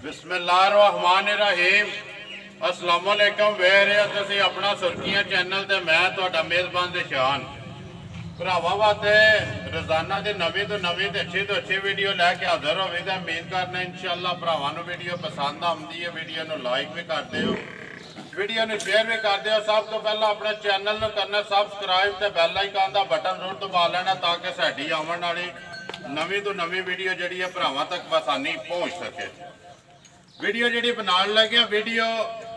बिस्मिल्लाहिर्रहमानिर्रहीम अस्सलाम वालेकुम वेख रहे हो तुसीं अपना सुर्खियां चैनल ते मैं तुहाडा मेज़बान दिशान भरावां वास्ते रोजाना की नवीं तो अच्छी वीडियो लैके हाजिर होवे ते उम्मीद करना इंशाअल्लाह भरावां नूं वीडियो पसंद आउंदी है। वीडियो नूं लाइक भी करते हो, वीडियो नूं शेयर भी करते हो। सब तो पहला अपने चैनल नूं करना सबसक्राइब ते बैल आइकन दा बटन जरूर दबा लेना ताकि साडी आउण वाली नवीं तो नवीं वीडियो जिहड़ी है भरावां तक आसानी पहुँच सके। वीडियो जी बनाने लगे वीडियो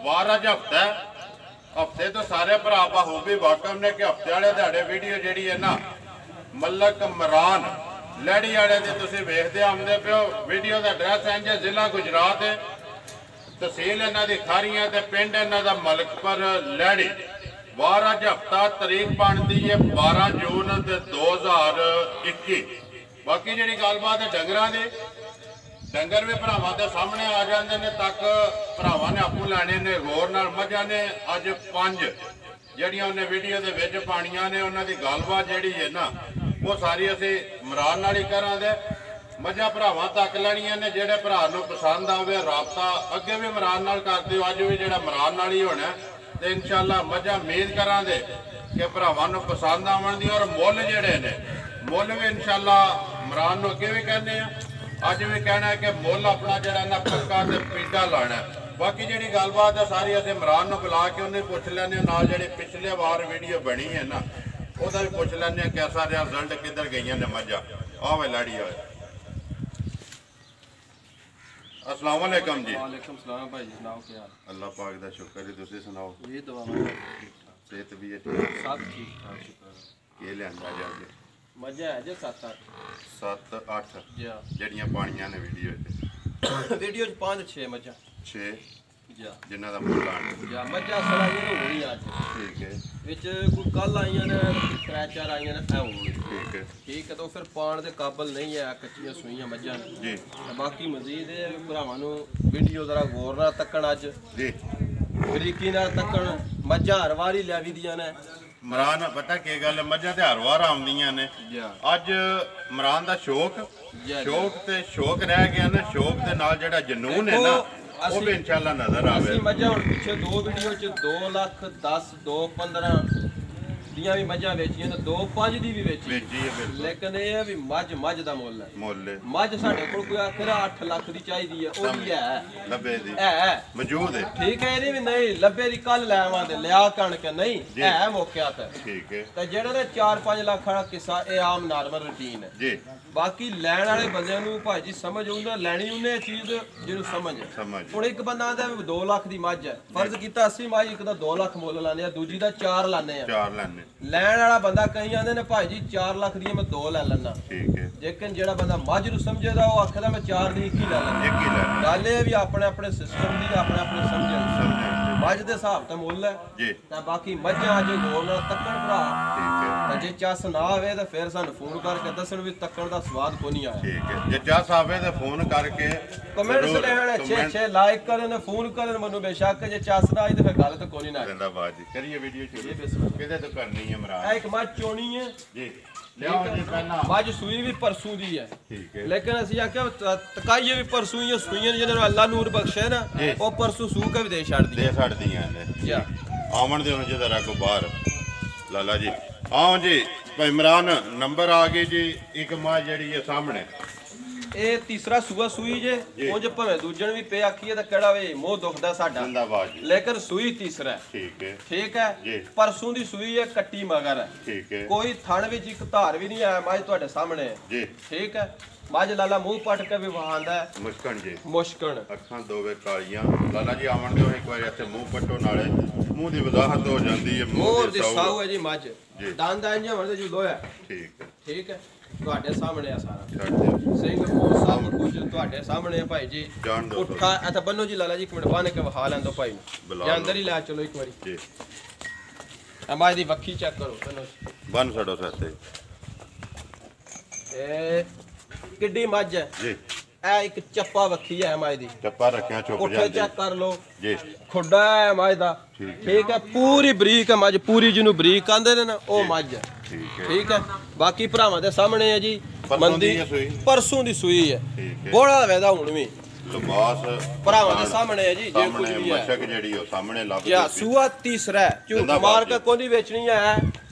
वार अज हफ्ता है, हफ्ते तो सारे भरा बखूबी वाकफ ने कि हफ्ते वाले दिहाड़े वीडियो जी है ना मलक इमरान लैड़ी वाले की तुम वेखते आते पे हो। वीडियो का एड्रैस इंज है, जिला गुजरात है, तहसील इन्हों की खारियां ते पिंड इन्हों का मलकपुर लैड़ी। वार अज हफ्ता तारीख बनती है 12 जून 2021। बाकी जी गलबात है डंगर की, डंगर भी भरावां दे सामने आ जाते हैं तक भरावां ने आपू लैने ने गौर नाल। मझां ने अज 5 जिहड़ियां उन्हें वीडियो दे विच पाणियां ने उन्हां दी गलबात जिहड़ी है ना वो सारी असीं इमरान नाल ही करांगे। मझां भरावां तक लैणियां ने, जिहड़े भरा नूं पसंद आवे राबता अगे भी इमरान नाल करदे हो, अज भी जिहड़ा इमरान नाल ही होना ते इंशाअल्लाह मझां उम्मीद करांगे कि भरावां नूं पसंद आवन दी। और मुੱਲ जिहड़े ने मुੱਲ भी इंशाअल्लाह इमरान नूं अगे भी कहने आ, अज भी कहना है कि मुੱਲ अपना जरा ना पक्का ते पीढ़ा लाना है। बाकी जी गलबात है सारी अस इमरान को बुला के उन्हें पुछ लें नाल जी पिछले बार वीडियो बनी है ना वह भी पुछ लें कैसा रहा रिजल्ट, किधर गई ने मझा। आवे लाड़ी आए। अस्सलाम वालेकुम जी। वालेकुम सलाम भाई जी, सुनाओ क्या हाल? अल्लाह पाक दा शुक्र है, तुसीं सुनाओ? ये दुआ सेहत भी है ठीक? सब ठीक ठाक शुक्र। के लिया जाके मजा है जे 7-8 जा जड़ियां पानियां ने वीडियो वीडियो 5-6 मजा 6 जा जिन्हां दा मुੱਲ आण जा मजा सलाइयां ने होनी आज ठीक है। विच कोई कल आईयां ने 3-4 आईयां ने ऐ होनी ठीक है। तो फिर पाण दे काबिल नहीं है कच्चियां सुईयां मजा जी। बाकी मजीद भरावां नूं वीडियो जरा गौर नाल तक्कण अज जी, बरीकी नाल तक्कण। मजा हर वारी लियावी दियां ने इमरान पता की गल मझां ते हर वार आउंदियां ने। अज इमरान दा शौक ते शौक रह गया ना, शौक दे नाल जेड़ा जनून है ना वो भी इंशाअल्लाह नजर आवे। मझां हुण पिछे 2 वीडियो च 2 लाख 10 2-15 दियां भी मझां वेचियां ने, 2-5 दी भी वेची है। लेकिन ये भी मझ दा मुੱਲ है। मझ साडे कोल कोई आखिर 8 लाख दी चाहिदी है, ओ भी है लब्बे दी है मौजूद है ठीक है। ये भी नहीं लब्बे दी कल ले आवांगे लिया कणक नहीं है मौके ते ठीक है। ते जेड़ा ने 4-5 लाख वाला किस्सा ए आम नॉर्मल रूटीन है जी। बाकी लैण वाले बंदे नूं भाजी समझ आउंदा लैणी उन्हें चीज जिन्नू समझ हुण एक बंदा आंदा 2 लाख दी मझ है, फर्ज कीता 80 मझ एक दा 2 लाख मुੱਲ लाने आ, दूजी दा 4 लाने आ। 4 लाने लैण वाला बंदा कई आंदे ने भाजी 4 लाख दी मैं 2 लै लैना ठीक है। लेकिन जेड़ा बंदा मझ नूं समझेदा वो आखदा मैं 4 दी 1 ही लै लैना। गल ये भी अपने अपने सिस्टम दी अपने अपने समझ मझ दे हिसाब ते मुੱਲ है जी। ते बाकी मझां अज गौर नाल तक्कण भरा ठीक है। ते जे चस ना आवे ते फिर सानू फोन करके दस्सण भी तक्कण दा स्वाद कोई नहीं आया ठीक है। जे चस आवे ते फोन करके कमेंट्स लेण 6-6 लाइक करन फोन करन मनु बेशक। जे चस ना आई ते फिर गल तो कोई नहीं ना जिंदाबाद जी। करिए वीडियो शुरू किदे तो करनी है इमरान। एक मझ चोनी है जी, मझ सूई भी परसों दी है ठीक है। लेकिन असं आख्या तकाइए भी परसों ही सूइयां जिन्होंने अल्लाह नूर बख्शे ना वो परसों सूह के भी दे छड़दियां आवन दे मुझे जरा को बाहर लाला जी। हाँ जी भाई इमरान नंबर आ गई जी। एक मझ जी है सामने ਇਹ ਤੀਸਰਾ ਸੂਆ ਸੂਈ ਜੇ ਉਂਝ ਭਾਵੇਂ ਦੂਜਣ ਵੀ ਪੇ ਆਖੀਏ ਤਾਂ ਕਿਹੜਾ ਵੇ ਮੋਹ ਦੁਖਦਾ ਸਾਡਾ ਲੇਕਿਨ ਸੂਈ ਤੀਸਰਾ ਠੀਕ ਹੈ। ਪਰਸੋਂ ਦੀ ਸੂਈ ਹੈ, ਕੱਟੀ ਮਗਰ ਹੈ ਠੀਕ ਹੈ। ਕੋਈ ਥਣ ਵਿੱਚ ਇੱਕ ਧਾਰ ਵੀ ਨਹੀਂ ਆਇਆ, ਮੱਝ ਤੁਹਾਡੇ ਸਾਹਮਣੇ ਹੈ ਠੀਕ ਹੈ। ਮੱਝ ਲਾਲਾ ਮੂੰਹ ਪੱਟ ਕੇ ਵੀ ਵਹਾਂਦਾ ਮੁਸ਼ਕਣ ਜੀ ਮੁਸ਼ਕਣ ਅੱਖਾਂ ਦੋਵੇਂ ਕਾਲੀਆਂ। ਲਾਲਾ ਜੀ ਆਵਣ ਦਿਓ ਇੱਕ ਵਾਰ ਇੱਥੇ ਮੂੰਹ ਪੱਟੋ ਨਾਲੇ ਮੂੰਹ ਦੀ ਵਜ਼ਾਹਤ ਹੋ ਜਾਂਦੀ ਹੈ। ਮੂੰਹ ਦੀ ਸਾਊ ਹੈ ਜੀ ਮੱਝ ਦੰਦ ਇੰਜ ਵਰਦੇ ਜੋ ਲੋਇਆ ਠੀਕ ਹੈ ਠੀਕ ਹੈ। ਤੁਹਾਡੇ ਸਾਹਮਣੇ ਆ ਸਾਰਾ ਸਿੰਘ ਸਭ ਕੁਝ ਤੁਹਾਡੇ ਸਾਹਮਣੇ ਆ ਭਾਈ ਜੀ। ਉੱਠਾ ਇੱਥੇ ਬੰਨੋ ਜੀ ਲਾਲਾ ਜੀ ਇੱਕ ਮਿੰਟ ਬੰਨ ਕੇ ਵਹਾ ਲੈਣ ਦੋ ਭਾਈ ਨੂੰ ਜਾਂ ਅੰਦਰ ਹੀ ਲੈ ਚਲੋ ਇੱਕ ਵਾਰੀ ਜੀ। ਮੱਝ ਦੀ ਵੱਖੀ ਚੈੱਕ ਕਰੋ ਬੰਨ ਛੱਡੋ ਸਾਥੇ। ਇਹ ਕਿੱਡੀ ਮੱਝ ਹੈ ਜੀ। ਇਹ ਇੱਕ ਚੱਪਾ ਵੱਖੀ ਹੈ ਮੱਝ ਦੀ, ਚੱਪਾ ਰੱਖਿਆ ਚੁੱਕ ਜਾਂਦੀ ਉੱਥੇ ਚੈੱਕ ਕਰ ਲਓ ਜੀ। ਖੁੱਡਾ ਹੈ ਮੱਝ ਦਾ ਠੀਕ ਹੈ, ਪੂਰੀ ਬਰੀਕ ਹੈ ਮੱਝ, ਪੂਰੀ ਜਿਹਨੂੰ ਬਰੀਕ ਕਹਿੰਦੇ ਨੇ ਨਾ ਉਹ ਮੱਝ ਹੈ ਠੀਕ ਹੈ। ਬਾਕੀ ਭਰਾਵਾਂ ਦੇ ਸਾਹਮਣੇ ਹੈ ਜੀ ਮੰਦੀ ਪਰਸੋਂ ਦੀ ਸੂਈ ਹੈ, ਬੋੜਾ ਵੈਦਾ ਹੁਣ ਵੀ ਲਿਬਾਸ ਭਰਾਵਾਂ ਦੇ ਸਾਹਮਣੇ ਹੈ ਜੀ, ਜੇ ਕੁਝ ਵੀ ਹੈ ਮਸ਼ਕ ਜਿਹੜੀ ਉਹ ਸਾਹਮਣੇ ਲੱਭ ਜਾਂ ਸੂਆ ਤੀਸਰਾ ਝੂਠ ਮਾਰ ਕੇ ਕੋਈ ਨਹੀਂ ਵੇਚਣੀ ਹੈ,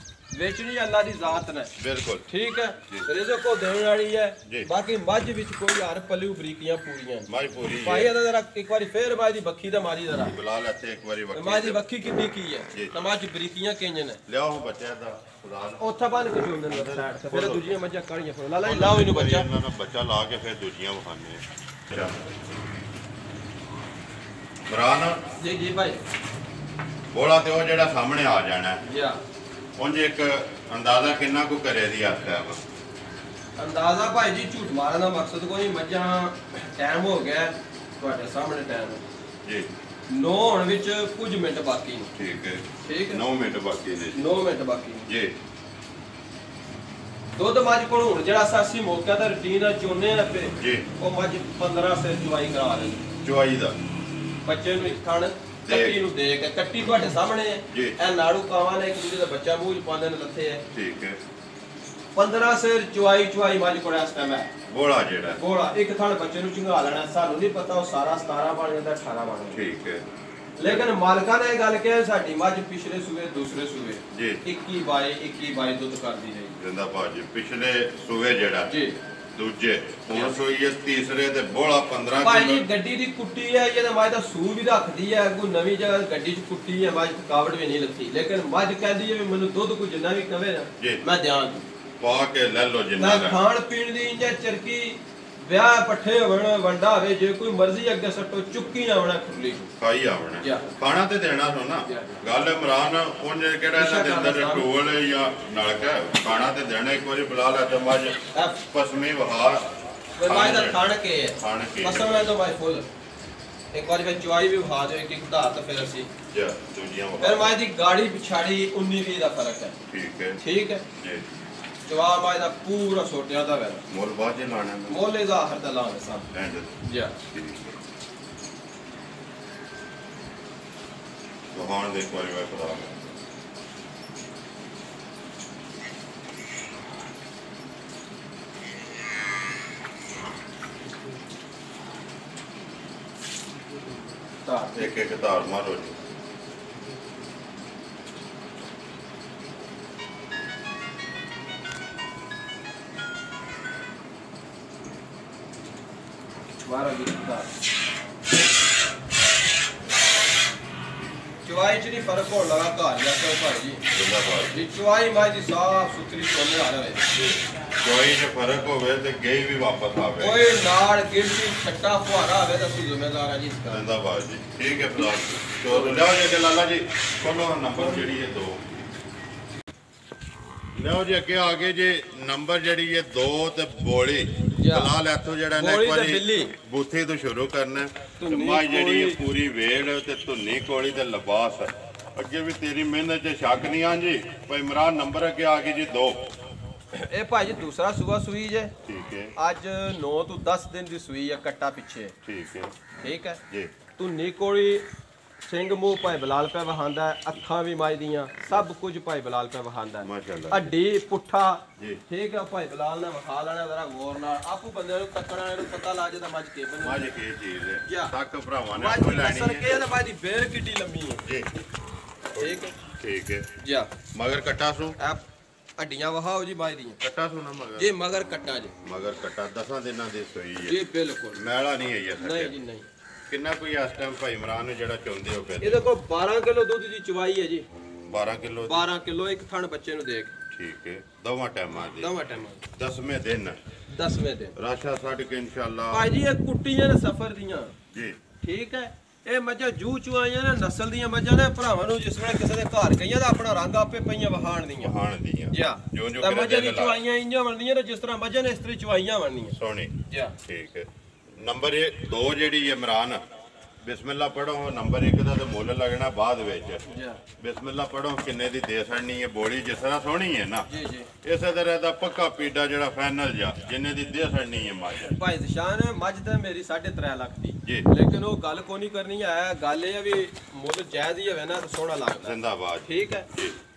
ਵੇਚਣੀ ਅੱਲਾ ਦੀ ਜ਼ਾਤ ਨੇ ਬਿਲਕੁਲ ਠੀਕ ਹੈ, ਰਿਜ਼ਕ ਕੋ ਦੇਣ ਵਾਲੀ ਹੈ। ਬਾਕੀ ਮੱਝ ਵਿੱਚ ਕੋਈ ਹਰ ਪੱਲੂ ਬਰੀਕੀਆਂ ਪੂਰੀਆਂ ਮੱਝ ਪੂਰੀ ਭਾਈ ਇਹਦਾ ਜ਼ਰਾ ਇੱਕ ਵਾਰੀ ਫੇਰ ਮੱਝ ਦੀ ਬੱਖੀ ਦਾ ਮਾਰੀ ਜ਼ਰਾ ਬਲਾਲ ਇੱਥੇ ਇੱਕ ਵਾਰੀ ਮੱਝ ਦੀ ਬੱਖੀ ਕਿੰਨੀ ਕੀ ਹੈ ਤਾਂ ਮੱਝ ਬਰੀਕੀਆਂ ਕਿੰਜ ਨੇ ਲਿਆਓ ਬੱਚਾ ਦਾ ਖੁਦਾ ਉੱਥੇ ਬੰਨ ਕੇ ਜੋਂਦੇ ਨੇ ਸਾਈਡ ਤੇ ਫਿਰ ਦੂਜੀਆਂ ਮੱਝਾਂ ਕਾੜੀਆਂ ਫਿਰ ਲਾਲਾ ਜੀ ਲਾਓ ਇਹਨੂੰ ਬੱਚਾ ਇਹਨਾਂ ਨੂੰ ਬੱਚਾ ਲਾ ਕੇ ਫਿਰ ਦੂਜੀਆਂ ਵਿਖਾਣੇ ਆ ਬਰਾਨ ਜੀ ਜੀ ਭਾਈ ਬੋਲਾ ਤੇ ਉਹ ਜਿਹੜਾ ਸਾਹਮਣੇ ਆ ਜਾਣਾ ਜੀ ਉਂਝ ਇੱਕ ਅੰਦਾਜ਼ਾ ਕਿੰਨਾ ਕੁ ਕਰੇ ਦੀ ਆਖਿਆ ਵਾ ਅੰਦਾਜ਼ਾ ਭਾਈ ਜੀ ਝੂਠ ਮਾਰਨ ਦਾ ਮਕਸਦ ਕੋਈ ਮੱਝਾਂ ਟਾਈਮ ਹੋ ਗਿਆ ਤੁਹਾਡੇ ਸਾਹਮਣੇ ਟਾਈਮ ਜੀ 9 ਹੋਣ ਵਿੱਚ ਕੁਝ ਮਿੰਟ ਬਾਕੀ ਨੇ ਠੀਕ ਹੈ ਠੀਕ ਹੈ 9 ਮਿੰਟ ਬਾਕੀ ਨੇ 9 ਮਿੰਟ ਬਾਕੀ ਜੀ ਦੁੱਧ ਮੱਝ ਕੋਲ ਹੁਣ ਜਿਹੜਾ ਸਾਸੀ ਮੌਕਿਆ ਦਾ ਰੁਟੀਨ ਆ ਚੋਨੇ ਆ ਪੇ ਜੀ ਉਹ ਮੱਝ 15 ਸੇ ਚੁਆਈ ਕਰਾ ਦੇ ਚੁਆਈ ਦਾ ਬੱਚੇ ਨੂੰ ਇੱਕ ਥਣ ਕੱਟੀ ਨੂੰ ਦੇ ਕੇ ਕੱਟੀ ਤੁਹਾਡੇ ਸਾਹਮਣੇ ਹੈ ਇਹ ਨਾੜੂ ਕਾਵਾਂ ਨੇ ਇੱਕ ਦੂਜੇ ਦਾ ਬੱਚਾ ਮੂੰਹ ਚ ਪਾਉਂਦੇ ਨੇ ਲੱਥੇ ਹੈ ਠੀਕ ਹੈ 15 ਸੇ ਚੁਆਈ ਮੱਝ ਕੋਲ ਇਸ ਟਾਈਮ ਹੈ ਬੋਲਾ ਜਿਹੜਾ ਬੋਲਾ ਇੱਕ ਥਣ ਬੱਚੇ ਨੂੰ ਚੰਗਾ ਲੈਣਾ ਸਾਨੂੰ ਨਹੀਂ ਪਤਾ ਉਹ ਸਾਰਾ 17 ਬਣ ਜਾਂਦਾ 18 ਬਣ ਜਾਂਦਾ ਠੀਕ ਹੈ ਲੇਕਿਨ ਮਾਲਕਾਂ ਨੇ ਇਹ ਗੱਲ ਕਿਹਾ ਸਾਡੀ ਮੱਝ ਪਿਛਲੇ ਸੂਏ ਦੂਸਰੇ ਸੂਏ ਜੀ 21 ਦੁੱਧ ਕਰਦੀ ਰਹੀ ਜਿੰਦਾ ਭਾਜੀ ਪਿਛਲੇ ਸੂਏ ਜਿਹੜਾ ਜੀ ਦੂਜੇ ਹੁਣ ਸੋਈ ਤੀਸਰੇ ਤੇ ਬੋਲਾ 15 ਭਾਈ ਜੀ ਗੱਡੀ ਦੀ ਕੁੱਟੀ ਹੈ ਇਹਦਾ ਮੱਝ ਦਾ ਸੂ ਵੀ ਰੱਖਦੀ ਹੈ ਕੋਈ ਨਵੀਂ ਜਗ੍ਹਾ ਗੱਡੀ 'ਚ ਕੁੱਟੀ ਹੈ ਮੱਝ ਥਕਾਵਟ ਵੀ ਨਹੀਂ ਲੱਗਦੀ ਲੇਕਿਨ ਮੱਝ ਕਹਿੰਦੀ ਹੈ ਵੀ ਮੈਨੂੰ ਦੁੱਧ ਕੋਈ ਜਿੰਨਾ ਵੀ ਕਵੇ ਨਾ ਮੈਂ ਦਿਆਂਗੀ ਪਾ ਕੇ ਲੈ ਲਓ ਜਿੰਨਾ ਨਾ ਖਾਣ ਪੀਣ ਦੀ ਇੰਜਾ ਚਰਕੀ ਵਿਆਹ ਪੱਠੇ ਹੋਣ ਵੰਡਾ ਹੋਵੇ ਜੇ ਕੋਈ ਮਰਜ਼ੀ ਅੱਗੇ ਸੱਟੋ ਚੁੱਕੀ ਨਾ ਆਉਣਾ ਖੁੱਲੀ ਖਾਈ ਆਉਣਾ ਖਾਣਾ ਤੇ ਦੇਣਾ ਸੋ ਨਾ ਗੱਲ ਇਮਰਾਨ ਉਹਨੇ ਕਿਹੜਾ ਇਹਨਾਂ ਦੇ ਅੰਦਰ ਢੋਲ ਜਾਂ ਨਲਕਾ ਖਾਣਾ ਤੇ ਦੇਣਾ ਇੱਕ ਵਾਰੀ ਬੁਲਾ ਲੈ ਤੇ ਮੱਝ ਪਸਮੀ ਵਹਾ ਮੱਝ ਦਾ ਖਾਣ ਕੇ ਪਸਮ ਹੈ ਤਾਂ ਭਾਈ ਫੁੱਲ ਇੱਕ ਵਾਰੀ ਵਿੱਚ ਚੁਆਈ ਵੀ ਵਹਾ ਦਿਓ ਇੱਕ ਧਾਰ ਤਾਂ ਫਿਰ ਅਸੀਂ ਦੂਜੀਆਂ ਫਿਰ ਮੱਝ ਦੀ ਗਾੜੀ ਪਿਛਾੜੀ 19-20 ਦਾ ਫਰਕ ਹੈ ਠੀਕ ਹੈ ਜੀ ਜਵਾਬ ਮਾਇ ਦਾ ਪੂਰਾ ਸੋਟਿਆ ਦਾ ਵੇ ਮੁੱਲ ਬਾਅਦ ਜੇ ਲਾਣਾ ਮੁੱਲ ਇਹਦਾ ਆਖਰ ਦਾ ਲਾਉਣਾ ਸਾਂ ਜੀ ਵਹਾਣ ਦੇ ਕੋਈ ਵੇ ਖੁਦਾ ਤਾਂ ਇੱਕ ਧਾਰ ਮਾਰੋ ਜੀ ਚੁਆਈ ਚ ਨਹੀਂ ਫਰਕ ਹੋਣ ਲਗਾ ਘਰ ਜਾ ਕੇ ਭਾਈ ਜੀ ਚੁਆਈ ਮਾਈ ਦੀ ਸਾਫ ਸੁਥਰੀ ਚੋਣੇ ਆ ਰਹੇ ਚੁਆਈ ਚ ਫਰਕ ਹੋਵੇ ਤੇ ਗਈ ਵੀ ਵਾਪਸ ਆਵੇ ਕੋਈ ਨਾਲ ਗਿਰਦੀ ਛੱਟਾ ਫੁਹਾਰਾ ਹੋਵੇ ਤਾਂ ਅਸੀਂ ਜ਼ਿੰਮੇਦਾਰ ਆ ਜੀ ਇਸ ਦਾ ਜਿੰਦਾਬਾਦ ਜੀ ਠੀਕ ਹੈ ਫਲਾਸ ਚੋਰ ਲਿਆਓ ਜੀ ਲਾਲਾ ਜੀ ਕੋਲੋਂ ਨੰਬਰ ਜਿਹੜੀ ਹੈ 2 ਲਿਆਓ ਜੀ ਅੱਗੇ ਆ ਗਏ ਜੀ ਨੰਬਰ ਜਿਹੜੀ ਹੈ 2 ਤੇ ਬੋਲੀ ਬਲਾਲ ਇੱਥੋਂ ਜਿਹੜਾ ਨੇ ਇੱਕ ਵਾਰੀ ਬੂਥੀ ਤੋਂ ਸ਼ੁਰੂ ਕਰਨਾ ਮਾਈ ਜਿਹੜੀ ਹੈ ਪੂਰੀ ਵੇੜ ਤੇ ਧੁੰਨੀ ਕੋਲੀ ਤੇ ਲਿਬਾਸ ਅੱਗੇ ਵੀ ਤੇਰੀ ਮਿਹਨਤ 'ਚ ਸ਼ੱਕ ਨਹੀਂ ਆ ਜੀ ਭਾਈ ਇਮਰਾਨ ਨੰਬਰ ਅੱਗੇ ਆ ਗਏ ਜੀ 2 ਇਹ ਭਾਈ ਜੀ ਦੂਸਰਾ ਸੂਆ ਸੂਈ ਜੇ ਠੀਕ ਹੈ ਅੱਜ 9 ਤੋਂ 10 ਦਿਨ ਦੀ ਸੂਈ ਹੈ ਕੱਟਾ ਪਿੱਛੇ ਠੀਕ ਹੈ ਜੀ ਧੁੰਨੀ ਕੋਲੀ ਸਿੰਘ ਮੂੰਹ ਭਾਈ ਬਲਾਲ ਪੈ ਵਹਾਂਦਾ ਅੱਖਾਂ ਵੀ ਮਾਈ ਦੀਆਂ ਸਭ ਕੁਝ ਭਾਈ ਬਲਾਲ ਪੈ ਵਹਾਂਦਾ ਮਾਸ਼ਾਅੱਲਾ ਅੱਡੀ ਪੁੱਠਾ ਠੀਕ ਹੈ ਭਾਈ ਬਲਾਲ ਨੇ ਵਖਾ ਲੈਣਾ ਜ਼ਰਾ ਗੌਰ ਨਾਲ ਆਪੂ ਬੰਦੇ ਨੂੰ ਤੱਕਣਾ ਇਹਨੂੰ ਪਤਾ ਲੱਗ ਜਾਂਦਾ ਮੱਝ ਕੇ ਬਣੀ ਮੱਝ ਕੀ ਚੀਜ਼ ਹੈ ਤੱਕ ਭਰਾਵਾਂ ਨੇ ਕੋਈ ਲੈਣੀ ਹੈ ਕੇ ਇਹਦਾ ਭਾਈ ਦੀ ਬੇਰ ਕਿੱਡੀ ਲੰਮੀ ਹੈ ਜੀ ਠੀਕ ਹੈ ਜੀ ਮਗਰ ਕੱਟਾ ਸੂ ਅੱਡੀਆਂ ਵਹਾਓ ਜੀ ਮਾਈ ਦੀਆਂ ਕੱਟਾ ਸੂ ਨਾ ਮਗਰ ਜੀ ਮਗਰ ਕੱਟਾ ਜੀ ਮਗਰ ਕੱਟਾ 10 ਦਿਨਾਂ ਦੀ ਸੋਈ ਹੈ ਜੀ ਬਿਲਕੁਲ ਮੈਲਾ ਨਹੀਂ ਆਈ ਨਹੀਂ ਜੀ ਨਹੀਂ ਕਿੰਨਾ ਕੋਈ ਇਸ ਟਾਈਮ ਭਾਈ ਇਮਰਾਨ ਨੂੰ ਜਿਹੜਾ ਚਾਹੁੰਦੇ ਹੋ ਫਿਰ ਇਹਦੇ ਕੋਲ 12 ਕਿਲੋ ਦੁੱਧ ਦੀ ਚਵਾਈ ਹੈ ਜੀ 12 ਕਿਲੋ ਇੱਕ ਥਣ ਬੱਚੇ ਨੂੰ ਦੇਖ ਠੀਕ ਹੈ ਦੋਵਾਂ ਟਾਈਮਾਂ ਦੀ 10ਵੇਂ ਦਿਨ ਰਾਸ਼ਾ ਛੱਡ ਕੇ ਇਨਸ਼ਾਅੱਲਾ ਭਾਈ ਜੀ ਇਹ ਕੁੱਟੀਆਂ ਨੇ ਸਫਰ ਦੀਆਂ ਜੀ ਠੀਕ ਹੈ ਇਹ ਮੱਝਾਂ ਜੂ ਚੁਆਈਆਂ ਨੇ ਨਸਲ ਦੀਆਂ ਮੱਝਾਂ ਨੇ ਭਰਾਵਾਂ ਨੂੰ ਜਿਸ ਵੇਲੇ ਕਿਸੇ ਦੇ ਘਰ ਗਈਆਂ ਤਾਂ ਆਪਣਾ ਰੰਗ ਆਪੇ ਪਈਆਂ ਵਹਾਣ ਦੀਆਂ ਜੋ ਤਾਂ ਮੱਝਾਂ ਦੀ ਚੁਆਈਆਂ ਇੰਜਾਂ ਬਣਦੀਆਂ ਨੇ ਜਿਸ ਤਰ੍ਹਾਂ ਮੱਝਾਂ ਨੇ ਇਸ ਤਰ੍ਹਾਂ ਚੁਆਈਆਂ ਬਣਨੀਆਂ ਸੋਹਣੀ ਠੀਕ ਹੈ ਨੰਬਰ 2 ਜਿਹੜੀ ਇਮਰਾਨ ਬਿਸਮਿਲ੍ਲਾ ਪੜੋ ਨੰਬਰ 1 ਦਾ ਤੇ ਮੁੱਲ ਲੱਗਣਾ ਬਾਅਦ ਵਿੱਚ ਬਿਸਮਿਲ੍ਲਾ ਪੜੋ ਕਿੰਨੇ ਦੀ ਦੇ ਸੜਨੀ ਹੈ ਬੋਲੀ ਜਿਸ ਤਰ੍ਹਾਂ ਸੋਹਣੀ ਹੈ ਨਾ ਇਸੇ ਤਰ੍ਹਾਂ ਦਾ ਪੱਕਾ ਪੀਡਾ ਜਿਹੜਾ ਫਾਈਨਲ ਜਾ ਜਿੰਨੇ ਦੀ ਦੇ ਸੜਨੀ ਹੈ ਮੱਝ ਭਾਈ ਜ਼ਸ਼ਾਨ ਮੱਝ ਤਾਂ ਮੇਰੀ 3.5 ਲੱਖ ਦੀ ਲੇਕਿਨ ਉਹ ਗੱਲ ਕੋਈ ਨਹੀਂ ਕਰਨੀ ਹੈ ਗੱਲ ਇਹ ਹੈ ਵੀ ਮੁੱਲ ਜਾਇਜ਼ ਹੀ ਹੋਵੇ ਨਾ ਸੋਹਣਾ ਲੱਗਦਾ ਜ਼ਿੰਦਾਬਾਦ ਠੀਕ ਹੈ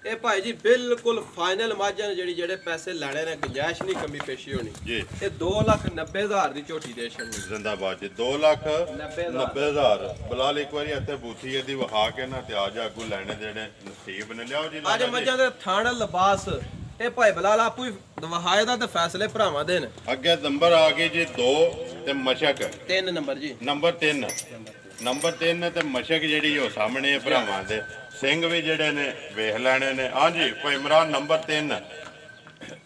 ਇਹ ਭਾਈ ਜੀ ਬਿਲਕੁਲ ਫਾਈਨਲ ਮਾਝਾਂ ਜਿਹੜੀ ਜਿਹੜੇ ਪੈਸੇ ਲੈਣੇ ਨੇ ਗੁੰਜਾਇਸ਼ ਨਹੀਂ ਕਮੀ ਪੇਸ਼ੀ ਹੋਣੀ ਜੀ। ਇਹ 2,90,000 ਦੀ ਝੋਟੀ ਦੇ ਛੱਡਣੀ ਜ਼ਿੰਦਾਬਾਦ ਜੀ 2,90,000 ਬਲਾਲ ਇੱਕ ਵਾਰੀ ਇੱਥੇ ਬੂਥੀ ਇਹਦੀ ਵਹਾ ਕੇ ਨਾ ਤੇ ਆ ਜਾ ਅੱਗੂ ਲੈਣੇ ਜਿਹੜੇ ਨਸੀਬ ਨੇ ਲਿਆਓ ਜੀ ਅੱਜ ਮੱਝਾਂ ਦੇ ਥਣ ਲਿਬਾਸ ਇਹ ਭਾਈ ਬਲਾਲ ਆਪੂ ਹੀ ਵਹਾਏ ਦਾ ਤੇ ਫੈਸਲੇ ਭਰਾਵਾਂ ਦੇ ਨੇ। ਅੱਗੇ ਨੰਬਰ ਆ ਗਏ ਜੀ 2 ਤੇ ਮਸ਼ਕ 3 ਨੰਬਰ ਜੀ ਨੰਬਰ 3 ਤੇ ਮਸ਼ਕ ਜਿਹੜੀ ਉਹ ਸਾਹਮਣੇ ਹੈ ਭਰਾਵਾਂ ਦੇ ਸਿੰਘ ਵੀ ਜਿਹੜੇ ਨੇ ਵੇਖ ਲੈਣੇ ਨੇ। ਹਾਂਜੀ ਭਾਈ ਇਮਰਾਨ ਨੰਬਰ 3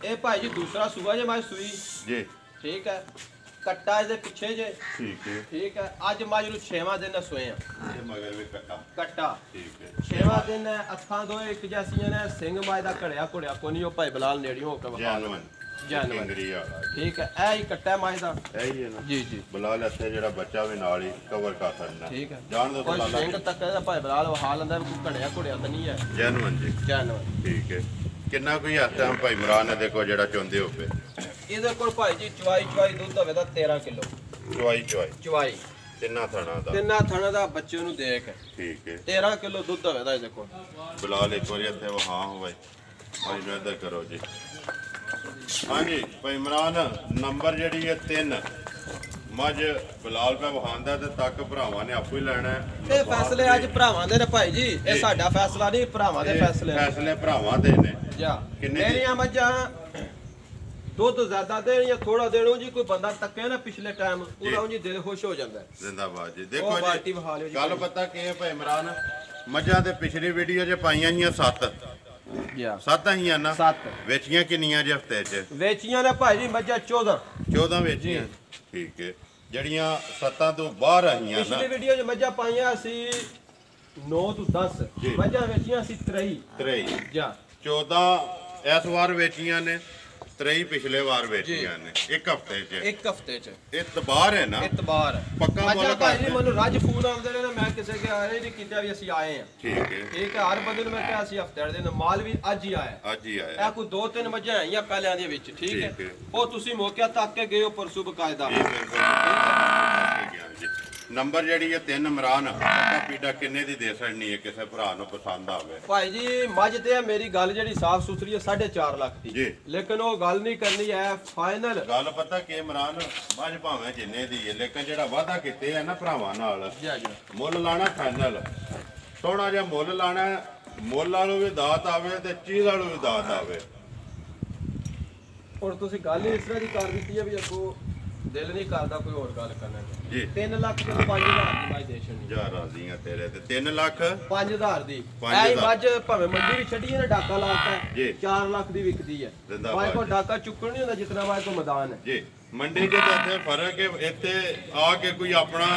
ਇਹ ਭਾਈ ਜੀ ਦੂਸਰਾ ਸੂਆ ਜੇ ਮੱਝ ਸੂਈ ਜੀ ਠੀਕ ਹੈ ਕੱਟਾ ਇਹਦੇ ਪਿੱਛੇ ਜੇ ਠੀਕ ਹੈ ਅੱਜ ਮੱਝ ਨੂੰ 6ਵਾਂ ਦਿਨ ਸੋਏ ਆ ਇਹ ਮਗਰ ਵੀ ਕੱਟਾ ਠੀਕ ਹੈ 6ਵਾਂ ਦਿਨ ਹੈ ਅੱਖਾਂ ਦੋ ਇੱਕ ਜੈਸੀਆਂ ਨੇ ਸਿੰਘ ਮੱਝ ਦਾ ਘੜਿਆ ਘੁੜਿਆ ਕੋਈ ਨਹੀਂ ਉਹ ਭਾਈ ਬਲਾਲ ਨੇੜਿਓਂ ਹੋ ਕੇ ਜਾਨਵਰ ਠੀਕ ਹੈ ਇਹ ਹੀ ਕੱਟਾ ਮੱਝ ਦਾ ਇਹ ਹੀ ਹੈ ਨਾ ਜੀ ਜੀ ਬਲਾਲ ਇੱਥੇ ਜਿਹੜਾ ਬੱਚਾ ਵੀ ਨਾਲ ਹੀ ਕਵਰ ਕਰ ਸਕਦਾ ਠੀਕ ਹੈ ਜਾਣ ਦੋ ਕੋਈ ਸਿੰਘ ਤੱਕ ਇਹਦਾ ਭਾਈ ਬਲਾਲ ਵਹਾ ਲੈਂਦਾ ਕੋਈ ਘੜਿਆ ਘੁੜਿਆ ਤਾਂ ਨਹੀਂ ਹੈ ਜਾਨਵਰ ਠੀਕ ਹੈ ਕਿੰਨਾ ਕੋਈ ਹੱਥਾਂ ਭਾਈ ਇਮਰਾਨ ਨੇ ਦੇਖੋ ਜਿਹੜਾ ਚੁੰਦੇ ਹੋਵੇ ਇਹਦੇ ਕੋਲ ਭਾਈ ਜੀ ਚਵਾਈ ਦੁੱਧ ਹੋਵੇ ਤਾਂ 13 ਕਿਲੋ ਚਵਾਈ ਤਿੰਨਾਂ ਥਣਾ ਦਾ ਬੱਚੇ ਨੂੰ ਦੇਖ ਠੀਕ ਹੈ 13 ਕਿਲੋ ਦੁੱਧ ਹੋਵੇ ਦਾ ਇਹਦੇ ਕੋਲ ਬਲਾਲ ਇੱਕ ਵਾਰੀ ਇੱਥੇ ਵਹਾ ਹੋਵੇ ਭਾਈ ਨੂੰ ਇੱਧਰ ਕਰੋ ਜੀ। ਹਾਂਜੀ ਭਾਈ ਇਮਰਾਨ ਨੰਬਰ ਜਿਹੜੀ ਹੈ 3 ਮੱਝ ਬਲਾਲ ਪੈ ਵਹਾਂਦਾ ਤੇ ਤੱਕ ਭਰਾਵਾਂ ਨੇ ਆਪੂ ਹੀ ਲੈਣਾ ਇਹ ਫੈਸਲੇ ਅੱਜ ਭਰਾਵਾਂ ਦੇ ਨੇ ਭਾਈ ਜੀ ਇਹ ਸਾਡਾ ਫੈਸਲਾ ਨਹੀਂ ਭਰਾਵਾਂ ਦੇ ਫੈਸਲੇ ਭਰਾਵਾਂ ਦੇ ਨੇ ਜਾ ਮੇਰੀਆਂ ਮੱਝਾਂ ਦੁੱਧ ਜ਼ਿਆਦਾ ਦੇਣ ਜਾਂ ਥੋੜਾ ਦੇਣੋ ਜੀ ਕੋਈ ਬੰਦਾ ਤੱਕੇ ਨਾ ਪਿਛਲੇ ਟਾਈਮ ਉਹਦਾ ਜੀ ਦਿਲ ਖੁਸ਼ ਹੋ ਜਾਂਦਾ ਜ਼ਿੰਦਾਬਾਦ ਜੀ। ਦੇਖੋ ਜੀ ਗੱਲ ਪਤਾ ਕੀ ਹੈ ਭਾਈ ਇਮਰਾਨ ਮੱਝਾਂ ਦੇ ਪਿਛਲੀ ਵੀਡੀਓ 'ਚ ਪਾਈਆਂ ਜੀਆਂ 7 ਆਈਆਂ ਨਾ 7 ਵੇਚੀਆਂ ਕਿੰਨੀਆਂ ਜੇ ਹਫਤੇ 'ਚ ਵੇਚੀਆਂ ਨੇ ਭਾਈ ਜੀ ਮੱਝਾਂ 14 ਵੇਚੀਆਂ ਠੀਕ ਹੈ ਜਿਹੜੀਆਂ 7 ਤੋਂ ਬਾਹਰ ਆਈਆਂ ਨਾ ਪਿਛਲੀ ਵੀਡੀਓ 'ਚ ਮੱਝਾਂ ਪਾਈਆਂ ਸੀ 9 ਤੋਂ 10 ਮੱਝਾਂ ਵੇਚੀਆਂ ਸੀ 23 ਜਾ 14 ਇਸ ਵਾਰ ਵੇਚੀਆਂ ਨੇ 23 ਪਿਛਲੇ ਵਾਰ ਵੇਚੀਆਂ ਨੇ ਇੱਕ ਹਫਤੇ 'ਚ ਇਤਬਾਰ ਹੈ ਨਾ ਪੱਕਾ ਮੁੱਲ ਭਾਈ ਜੀ ਮੈਨੂੰ ਰੱਜ ਫੋਨ ਆਉਂਦੇ ਨੇ ਮੈਂ ਕਿਸੇ ਕੇ ਆਏ ਨਹੀਂ ਕੀਤਾ ਵੀ ਅਸੀਂ ਆਏ ਆ ਠੀਕ ਹੈ ਹਰ ਬੰਦੇ ਨੂੰ ਮੈਂ ਕਿਹਾ ਅਸੀਂ ਹਫਤੇ ਵਾਲੇ ਦਿਨ ਮਾਲ ਵੀ ਅੱਜ ਹੀ ਆਇਆ ਇਹ ਕੋਈ 2-3 ਮੱਝਾਂ ਆਈਆਂ ਪਹਿਲਿਆਂ ਦੇ ਵਿੱਚ ਠੀਕ ਹੈ ਉਹ ਤੁਸੀਂ ਮੌਕਿਆ ਤੱਕ ਕੇ ਗਏ ਹੋ ਪਰਸੂ ਬਕਾਇਦਾ ਨੰਬਰ ਜਿਹੜੀ ਹੈ 3 ਇਮਰਾਨ ਪੱਕਾ ਪੀੜਾ ਕਿੰਨੇ ਦੀ ਦੇ ਸਕਣੀ ਹੈ ਕਿਸੇ ਭਰਾ ਨੂੰ ਪਸੰਦ ਆਵੇ ਭਾਈ ਜੀ ਮੱਝ ਤੇ ਮੇਰੀ ਗੱਲ ਜਿਹੜੀ ਸਾਫ ਸੁਥਰੀ ਹੈ 4.5 ਲੱਖ ਦੀ ਲੇਕਿਨ ਉਹ ਗੱਲ ਨਹੀਂ ਕਰਨੀ ਹੈ ਫਾਈਨਲ ਗੱਲ ਪਤਾ ਕਿ ਇਮਰਾਨ ਮੱਝ ਭਾਵੇਂ ਜਿੰਨੇ ਦੀ ਹੈ ਲੇਕਿਨ ਜਿਹੜਾ ਵਾਅਦਾ ਕੀਤੇ ਹੈ ਨਾ ਭਰਾਵਾਂ ਨਾਲ ਮੁੱਲ ਲਾਣਾ ਫਾਈਨਲ ਥੋੜਾ ਜਿਹਾ ਮੁੱਲ ਲਾਣਾ ਮੁੱਲ ਵਾਲੋਂ ਵੀ ਦਾਤ ਆਵੇ ਤੇ ਚੀਜ਼ ਵਾਲੋਂ ਵੀ ਦਾਤ ਆਵੇ ਔਰ ਤੁਸੀਂ ਗੱਲ ਹੀ ਇਸ ਤਰ੍ਹਾਂ ਦੀ ਕਰ ਦਿੱਤੀ ਹੈ ਵੀ ਅੱਗੋਂ ਦਿਲ ਨਹੀਂ ਕਰਦਾ ਕੋਈ ਹੋਰ ਗੱਲ ਕਰਨਾ ਜੀ 3 ਲੱਖ ਤੇ 5000 ਦੀ ਮੱਝ ਦੇ ਛੱਡੀ ਜਾ ਰਾਜ਼ੀਆਂ ਤੇਰੇ ਤੇ 3 ਲੱਖ 5000 ਦੀ ਐ ਮੱਝ ਭਾਵੇਂ ਮੰਡੀ ਵੀ ਛੱਡੀ ਹੈ ਨਾ ਡਾਕਾ ਲਾਤਾ 4 ਲੱਖ ਦੀ ਵਿਕਦੀ ਹੈ ਭਾਈ ਕੋ ਡਾਕਾ ਚੁੱਕਣ ਨਹੀਂ ਹੁੰਦਾ ਜਿੰਨਾ ਭਾਈ ਕੋ ਮੈਦਾਨ ਹੈ ਜੀ ਮੰਡੀ ਦੇ ਤੇ ਫਰਕ ਹੈ ਇੱਥੇ ਆ ਕੇ ਕੋਈ ਆਪਣਾ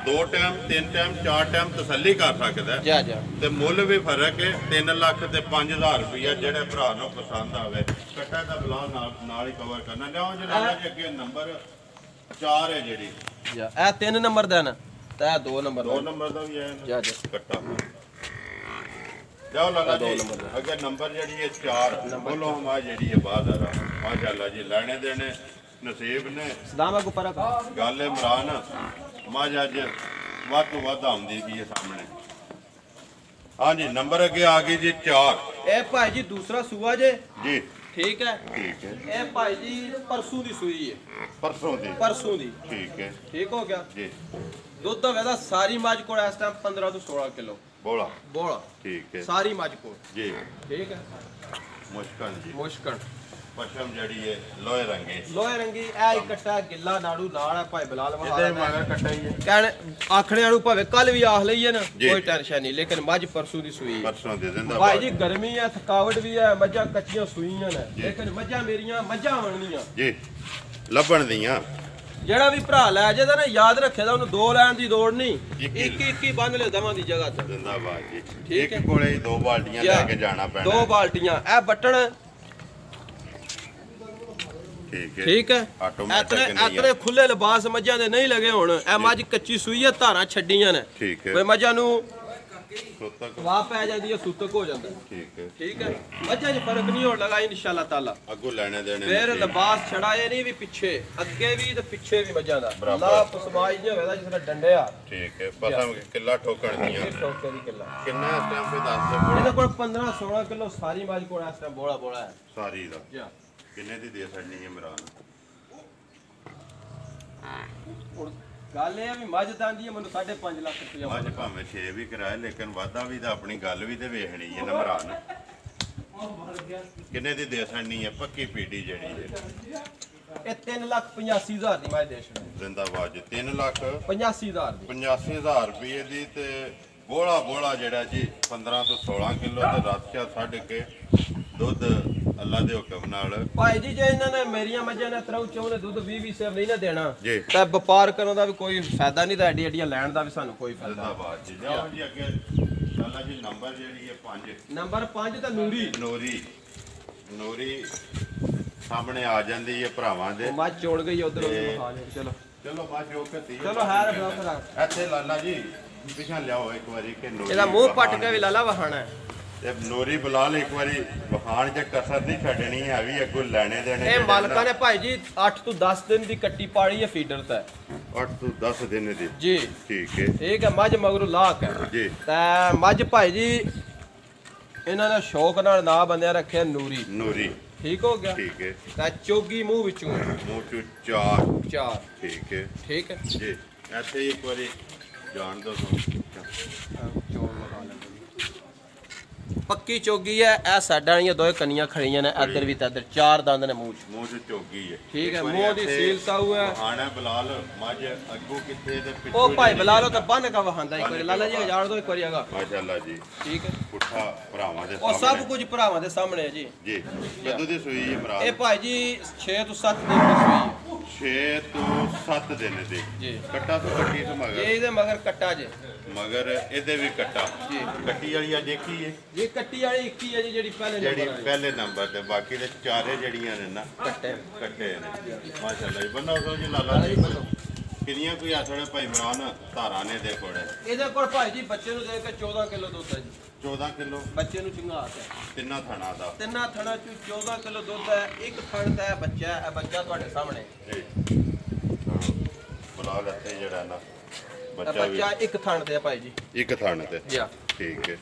2 ਟਾਈਮ 3 ਟਾਈਮ 4 ਟਾਈਮ ਤਸੱਲੀ ਕਰ ਸਕਦਾ ਜਾ ਤੇ ਮੁੱਲ ਵੀ ਫਰਕ ਹੈ 3 ਲੱਖ ਤੇ 5000 ਰੁਪਇਆ ਜਿਹੜੇ ਭਰਾ ਨੂੰ ਪਸੰਦ ਆਵੇ ਕੱਟਾ ਦਾ ਬਲਾ ਨਾਲ ਹੀ ਕਵਰ ਕਰਨਾ ਲਿਆਓ ਜਿਹੜਾ ਅੱਗੇ ਨੰਬਰ 4 ਹੈ ਜਿਹੜੀ ਇਹ 3 ਨੰਬਰ ਦਾ ਨਾ ਤੇ 2 ਨੰਬਰ ਦਾ ਵੀ ਹੈ ਜਾ ਕੱਟਾ ਜਾਓ ਲਗਾ ਜੀ ਅੱਗੇ ਨੰਬਰ ਜਿਹੜੀ ਹੈ 4 ਬੋਲੋ ਹਮਾ ਜਿਹੜੀ ਹੈ ਬਾਜ਼ਾਰ ਮਾਸ਼ਾਅੱਲਾ ਜੀ ਲੈਣੇ ਦੇਣੇ ਨਸੀਬ ਨੇ ਸਲਾਮਾ ਕੋ ਪਰਾ ਗੱਲ ਇਮਰਾਨ ਮਾਝ ਅੱਜ ਵੱਧ ਤੋਂ ਵੱਧ ਆਉਂਦੀ ਵੀ ਹੈ ਸਾਹਮਣੇ ਹਾਂਜੀ ਨੰਬਰ ਅੱਗੇ ਆ ਗਈ ਜੀ 4 ਇਹ ਭਾਈ ਜੀ ਦੂਸਰਾ ਸੂਆ ਜੇ ਜੀ ਠੀਕ ਹੈ ਇਹ ਭਾਈ ਜੀ ਪਰਸੋਂ ਦੀ ਸੂਈ ਹੈ ਪਰਸੋਂ ਦੀ ਠੀਕ ਹੋ ਗਿਆ ਜੀ ਦੁੱਧ ਦਾ ਵੇਦਾ ਸਾਰੀ ਮੱਝ ਕੋਲ ਇਸ ਟਾਈਮ 15 ਤੋਂ 16 ਕਿਲੋ ਬੋਲਾ ਠੀਕ ਹੈ ਸਾਰੀ ਮੱਝ ਕੋਲ ਜੀ ਠੀਕ ਹੈ ਮੁਸ਼ਕਣ ਪਸ਼ਮ ਜਿਹੜੀ ਹੈ ਲੋਹੇ ਰੰਗੀ ਇਹ ਇਕੱਠਾ ਗਿੱਲਾ ਨਾੜੂ ਨਾਲ ਹੈ ਭਾਈ ਬਲਾਲ ਇਹਦੇ ਮਗਰ ਕੱਟਾ ਹੀ ਹੈ ਕਹਿਣ ਆਖਣੇ ਵਾਲੂ ਭਾਵੇਂ ਕੱਲ ਵੀ ਆਖ ਲਈਏ ਨਾ ਕੋਈ ਟੈਨਸ਼ਨ ਨਹੀਂ ਲੇਕਿਨ ਮੱਝ ਪਰਸੋਂ ਦੀ ਸੂਈ ਪਰਸੋਂ ਦੇ ਦਿੰਦਾ ਭਾਈ ਜੀ ਗਰਮੀ ਹੈ ਥਕਾਵਟ ਵੀ ਹੈ ਮੱਝਾਂ ਕੱਚੀਆਂ ਸੂਈਆਂ ਨੇ ਲੇਕਿਨ ਮੱਝਾਂ ਮੇਰੀਆਂ ਮੱਝਾਂ ਬਣਨੀਆਂ ਜੀ ਲੱਭਣ ਦੀਆਂ ਜਿਹੜਾ ਵੀ ਭਰਾ ਲੈ ਜਾਦਾ ਨਾ ਯਾਦ ਰੱਖੇਦਾ ਉਹਨੂੰ 2 ਲੈਣ ਦੀ ਲੋੜ ਨਹੀਂ ਇੱਕ ਬੰਨ ਲੈ ਦਵਾਂ ਦੀ ਜਗ੍ਹਾ ਤੇ ਜ਼ਿੰਦਾਬਾਦ ਜੀ ਇੱਕ ਕੋਲੇ ਹੀ 2 ਬਾਲਟੀਆਂ ਲੈ ਕੇ ਜਾਣਾ ਪੈਣਾ 2 ਬਾਲਟੀਆਂ ਇਹ ਬੱਟਣ ਠੀਕ ਹੈ ਐਤਰੇ ਖੁੱਲੇ ਲਿਬਾਸ ਮੱਝਾਂ ਦੇ ਨਹੀਂ ਲਗੇ ਹੁਣ ਇਹ ਮੱਝ ਕੱਚੀ ਸੂਈ ਹੈ ਧਾਰਾਂ ਛੱਡੀਆਂ ਨੇ ਕੋਈ ਮੱਝਾਂ ਨੂੰ ਸੁੱਤਕ ਵਾਹ ਪੈ ਜਾਂਦੀ ਹੈ, ਸੁੱਤਕ ਹੋ ਜਾਂਦਾ। ਠੀਕ ਹੈ ਮੱਝਾਂ 'ਚ ਫਰਕ ਨਹੀਂ ਹੋਣ ਲੱਗਾ ਇਨਸ਼ਾਅੱਲਾ ਤਾਲਾ। ਅੱਗੋਂ ਲੈਣੇ ਦੇਣੇ ਫਿਰ ਲਿਬਾਸ ਛੜਾਏ ਨਹੀਂ ਵੀ ਪਿੱਛੇ ਅੱਗੇ ਵੀ ਤੇ ਪਿੱਛੇ ਵੀ ਮੱਝਾਂ ਦਾ ਲਾ ਪਸਮਾਈ ਜਿਹਾ ਹੋਵੇਗਾ ਜਿਸ ਤਰ੍ਹਾਂ ਡੰਡਿਆ। ਠੀਕ ਹੈ ਪਸਮ ਕਿੱਲਾ ਠੋਕਣ ਦੀਆਂ ਠੋਕੇ ਦੀ ਕਿੱਲਾ ਕਿੰਨਾ ਇਸ ਟਾਈਮ ਤੇ ਦੱਸ ਦਿਓ। ਇਹਨਾਂ ਕੋਲ 15-16 ਕਿਲੋ ਸਾਰੀ ਮੱਝ ਕੋਲ ਇਸ ਟਾਈਮ ਬੋਲਾ ਹੈ ਸਾਰੀ ਦਾ। ਜੀ ਕਿੰਨੇ ਦੀ ਦੇ ਛੱਡਣੀ ਹੈ ਇਮਰਾਨ? ਹੁਣ ਗੱਲ ਇਹ ਆ ਵੀ ਮੱਝ ਦਾਂਦੀ ਹੈ ਮੈਨੂੰ 5.5 ਲੱਖ ਰੁਪਇਆ। ਮੱਝ ਭਾਵੇਂ 6 ਵੀ ਕਰਾਏ ਲੇਕਿਨ ਵਾਧਾ ਵੀ ਤਾਂ ਆਪਣੀ ਗੱਲ ਵੀ ਤੇ ਵੇਖਣੀ ਹੈ ਨਾ ਇਮਰਾਨ। ਕਿੰਨੇ ਦੀ ਦੇ ਛੱਡਣੀ ਹੈ ਪੱਕੀ ਪੀਟੀ ਜਿਹੜੀ ਹੈ? ਇਹ 3,85,000 ਦੀ ਮੱਝ ਦੇ ਛੱਡਣੀ। ਜ਼ਿੰਦਾਬਾਦ ਜੀ 3,85,000 ਦੀ 85,000 ਰੁਪਏ ਦੀ। ਤੇ ਬੋਲਾ ਜਿਹੜਾ ਜੀ 15 ਤੋਂ 16 ਕਿਲੋ ਤੇ ਰਾਤਿਆ ਛੱਡ ਕੇ ਦੁੱਧ ਅੱਲਾ ਦੇ ਹੁਕਮ ਨਾਲ। ਭਾਈ ਜੀ ਜੇ ਇਹਨਾਂ ਨੇ ਮੇਰੀਆਂ ਮੱਝਾਂ ਨੇ ਤਰ੍ਹਾਂ ਚਾਹੁੰਦੇ ਦੁੱਧ 20 ਸਿਰ ਨਹੀਂ ਨਾ ਦੇਣਾ ਜੀ ਤਾਂ ਵਪਾਰ ਕਰਨ ਦਾ ਵੀ ਕੋਈ ਫਾਇਦਾ ਨਹੀਂ, ਤਾਂ ਐਡੀਆਂ ਲੈਣ ਦਾ ਵੀ ਸਾਨੂੰ ਕੋਈ ਫਾਇਦਾ। ਜ਼ਿੰਦਾਬਾਦ ਜੀ ਜਾਓ ਜੀ ਅੱਗੇ ਅੱਲਾ ਜੀ ਨੰਬਰ ਜਿਹੜੀ ਹੈ 5 ਨੰਬਰ 5 ਤਾਂ ਨੂਰੀ ਸਾਹਮਣੇ ਆ ਜਾਂਦੀ ਹੈ ਭਰਾਵਾਂ ਦੇ। ਮੱਝ ਚੋੜ ਗਈ ਉਧਰ ਚਲੋ ਚਲੋ ਮੱਝ ਜੋ ਕੇ ਚਲੋ ਹੈ ਇੱਥੇ ਲਾਲਾ ਜੀ ਪਿਛਾ ਲਿਆਓ ਇੱਕ ਵਾਰੀ ਕਿ ਨੂਰੀ ਇਹਦਾ ਮੂੰਹ ਪੱਟ ਕੇ ਵੀ ਲਾਲਾ ਵਹਾਣਾ ਹੈ। ਤੇ ਨੂਰੀ ਬਲਾਲ ਇੱਕ ਵਾਰੀ ਵਖਾਣ ਚ ਕਸਰ ਨਹੀਂ ਛੱਡਣੀ ਹੈ ਵੀ ਅੱਗੋਂ ਲੈਣੇ ਦੇਣੇ। ਇਹ ਮਾਲਕਾਂ ਨੇ ਭਾਈ ਜੀ 8 ਤੋਂ 10 ਦਿਨ ਦੀ ਕੱਟੀ ਪਾੜੀ ਹੈ ਫੀਡਰ ਤੇ 8 ਤੋਂ 10 ਦਿਨ ਦੀ ਜੀ। ਠੀਕ ਹੈ ਠੀਕ ਹੈ ਮੱਝ ਮਗਰੋਂ ਲਾਕ ਹੈ ਜੀ। ਤਾਂ ਮੱਝ ਭਾਈ ਜੀ ਇਹਨਾਂ ਨੇ ਸ਼ੌਕ ਨਾਲ ਨਾਂ ਬੰਦਿਆ ਰੱਖਿਆ ਨੂਰੀ। ਠੀਕ ਹੋ ਗਿਆ। ਠੀਕ ਹੈ ਤਾਂ ਚੋਗੀ ਮੂੰਹ ਵਿੱਚੋਂ ਚੋਂ ਚਾਰ। ਠੀਕ ਹੈ ਜੀ। ਇੱਥੇ ਇੱਕ ਵਾਰੀ ਜਾਣ ਦੋ ਪੱਕੀ ਚੋਗੀ ਹੈ। ਇਹ ਸਾਡਾ ਵਾਲੀਆਂ ਦੋਏ ਕੰਨੀਆਂ ਖੜੀਆਂ ਨੇ ਇੱਧਰ ਵੀ ਤੇ ਇੱਧਰ 4 ਦੰਦ ਨੇ ਮੂੰਹ ਚ ਚੋਗੀ ਹੈ। ਠੀਕ ਹੈ ਮੂੰਹ ਦੀ ਸੀਲ ਸਾਊ ਹੈ। ਆਣਾ ਬਲਾਲ ਮੱਝ ਅੱਗੋਂ ਕਿੱਥੇ ਤੇ ਪਿੱਛੇ ਉਹ ਭਾਈ ਬਲਾਲੋ ਤਾਂ ਬੰਨ ਕਾ ਵਹਾਂਦਾ ਇੱਕ ਵਾਰੀ ਲਾਲਾ ਜੀ ਹਜ਼ਾਰ ਦੋ ਇੱਕ ਵਾਰੀ ਆਗਾ ਮਾਸ਼ਾਅੱਲਾ ਜੀ। ਠੀਕ ਹੈ ਪੁੱਠਾ ਭਰਾਵਾਂ ਦੇ ਉਹ ਸਭ ਕੁਝ ਭਰਾਵਾਂ ਦੇ ਸਾਹਮਣੇ ਹੈ ਜੀ। ਕਦੋਂ ਦੀ ਸੂਈ ਹੈ ਮਰਾਦ? ਇਹ ਭਾਈ ਜੀ 6 ਤੋਂ 7 ਦਿਨ ਦੀ ਸੂਈ ਹੈ। 6 ਤੋਂ 7 ਦਿਨ ਦੀ ਜੀ। ਕੱਟਾ ਤੋਂ ਕੱਟੀ ਤੋਂ ਮਗਰ ਇਹਦੇ ਮਗਰ ਕੱਟਾ ਜੇ ਮਗਰ ਇਹਦੇ ਵੀ ਕੱਟਾ ਜੀ। ਕੱਟੀ ਵਾਲੀ ਆ ਦੇਖੀ ਹੈ ਇਹ ਕੱਟੀ ਵਾਲੀ 21 ਹੈ ਜੀ ਜਿਹੜੀ ਪਹਿਲੇ ਨੰਬਰ ਤੇ ਬਾਕੀ ਦੇ ਚਾਰੇ ਜਿਹੜੀਆਂ ਨੇ ਨਾ ਕੱਟੇ ਨੇ ਮਾਸ਼ਾਅੱਲਾ ਜੀ। ਬੰਦਾ ਉਸ ਜੀ ਲਾਲਾ ਜੀ ਕਿੰਨੀਆਂ ਕੋਈ ਆਸੜੇ ਭਾਈ ਇਮਰਾਨ ਧਾਰਾਂ ਨੇ ਦੇ ਕੋਲ? ਇਹਦੇ ਕੋਲ ਭਾਈ ਜੀ ਬੱਚੇ ਨੂੰ ਦੇ ਕੇ 14 ਕਿਲੋ ਦੁੱਧ ਹੈ ਜੀ। 14 ਕਿਲੋ ਬੱਚੇ ਨੂੰ ਚੰਗਾ ਹੈ। ਤਿੰਨਾਂ ਥਣਾ ਦਾ? ਤਿੰਨਾਂ ਥਣਾ ਚ 14 ਕਿਲੋ ਦੁੱਧ ਹੈ। ਇੱਕ ਥਣ ਦਾ ਬੱਚਾ ਹੈ। ਬੱਚਾ ਤੁਹਾਡੇ ਸਾਹਮਣੇ ਜੀ। ਬੁਲਾ ਲੈਤੇ ਜਿਹੜਾ ਨਾ ਬੱਚਾ ਇੱਕ ਥਣ ਤੇ ਭਾਈ ਜੀ। ਇੱਕ ਥਣ ਤੇ ਜੀ ਠੀਕ ਹੈ